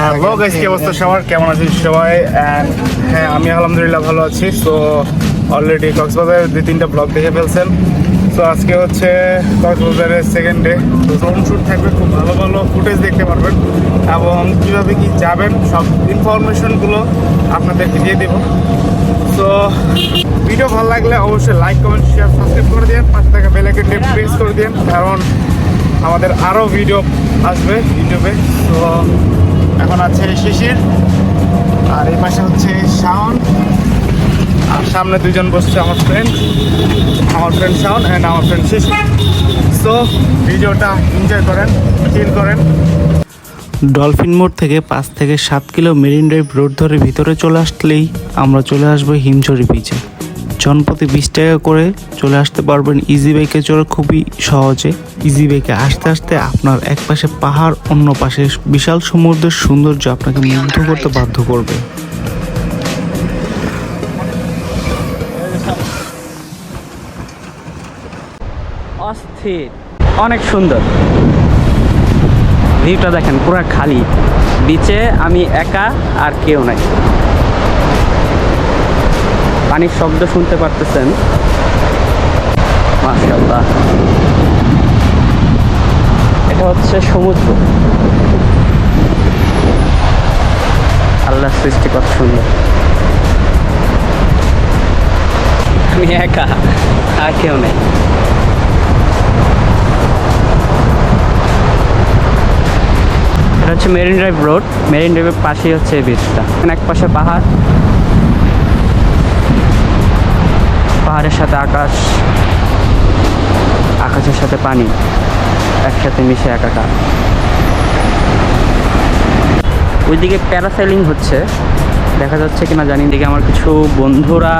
Hello guys, কি অবস্থা সবার? কেমন আছেন সবাই? অ্যান্ড হ্যাঁ, আমি আলহামদুলিল্লাহ ভালো আছি। সো অলরেডি কক্সবাজারের 2-3টা ব্লগ দেখে ফেলছেন। সো আজকে হচ্ছে কক্সবাজারের সেকেন্ড ডে। তো ড্রোন শ্যুট থাকবে, খুব ভালো ভালো ফুটেজ দেখতে পারবেন এবং কীভাবে কি যাবেন সব ইনফরমেশনগুলো আপনাদেরকে দিয়ে দেবো। তো ভিডিও ভালো লাগলে অবশ্যই লাইক, কমেন্ট, শেয়ার, সাবস্ক্রাইব করে দিন। পাশে থাকা বেল আইকনটি প্রেস করে দিন, কারণ আমাদের আরও ভিডিও আসবে ইউটিউবে। তো এখন আছে শিশির, আর এই পাশে হচ্ছে শাওন, আর সামনে দুজন বসছে আমার ফ্রেন্ড শাওন অ্যান্ড আমার ফ্রেন্ড শিশির। সো ভিডিওটা এনজয় করেন, ফিল করেন। ডলফিন মোড় থেকে 5 থেকে 7 কিলো মেরিন ড্রাইভ রোড ধরে ভিতরে চলে আসলেই আমরা চলে আসবো হিমছড়ি বিচে। জনপ্রতি 20 টাকা করে চলে আসতে পারবেন ইজি বাইকে চড়ে, খুবই সহজে। ইজি বাইকে আসতে আসতে আপনার এক পাশে পাহাড়, অন্য পাশে বিশাল সমুদ্রের সৌন্দর্য আপনাকে মুগ্ধ করতে বাধ্য করবে। অস্থির, অনেক সুন্দর ভিউটা দেখেন, পুরো খালি বিচে, আমি একা আর কেউ নাই। পানির শব্দ শুনতে পারতেছেন, মাশাআল্লাহ। এটা হচ্ছে সমুদ্র, আল্লাহর সৃষ্টি কত সুন্দর। আমি একা আর কেউ নেই। এটা হচ্ছে মেরিন ড্রাইভ রোড। মেরিন ড্রাইভের পাশেই হচ্ছে এই বিচটা। এক পাশে পাহাড়, পাহাড়ের সাথে আকাশ, আকাশের সাথে পানি একসাথে মিশে একাকার। ওইদিকে প্যারাসাইলিং হচ্ছে, দেখা যাচ্ছে কিনা জানি। দিকে আমার কিছু বন্ধুরা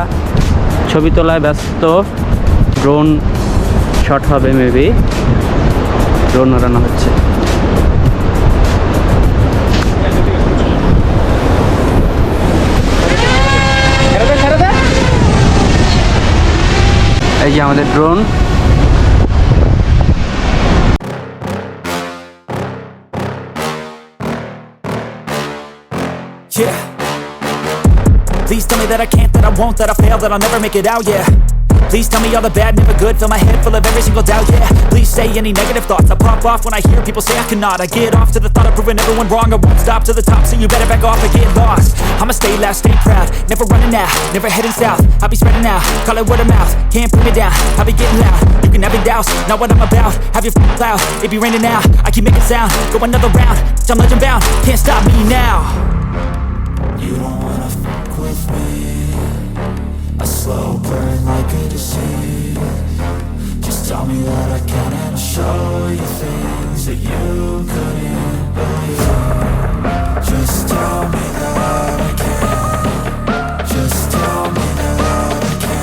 ছবি তোলায় ব্যস্ত। ড্রোন শট হবে, মেবি ড্রোন ওড়ানো হচ্ছে। এই যে আমাদের drone. Yeah. Please tell me that I can't, that I won't, that I fail, that I'll never make it out, yeah. Please tell me all the bad, never good, fill my head full of every single doubt, yeah. Please say any negative thoughts, I pop off when I hear people say I cannot. I get off to the thought of proving everyone wrong, I won't stop to the top, so you better back off and get lost. I'ma stay loud, stay proud, never running out, never heading south. I'll be spreading out, call it word of mouth, can't put me down, I'll be getting loud. You can have your doubts, not what I'm about, have your cloud, it be raining now, I keep making sound, go another round, I'm legend bound, can't stop me now. You don't wanna fuck with me, a slow burn like a disease. Just tell me that I can and I'll show you things that you couldn't believe. Just tell me that I can, just tell me that I can.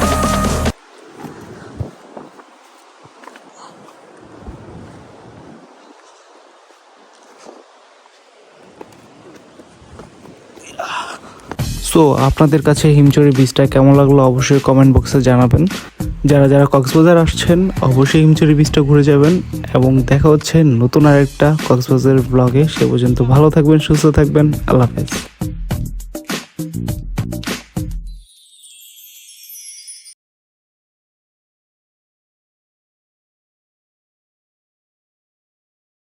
So আপনাদের কাছে হিমচড়ি বিচটা কেমন লাগলো অবশ্যই comment বক্সে জানাবেন। যারা যারা কক্সবাজার আসছেন অবশ্যই হিমচড়ি বিচটা ঘুরে যাবেন, এবং দেখা হচ্ছে নতুন আরেকটা কক্সবাজারের ব্লগে। সে পর্যন্ত ভালো থাকবেন, সুস্থ থাকবেন, আল্লাহ হাফেজ।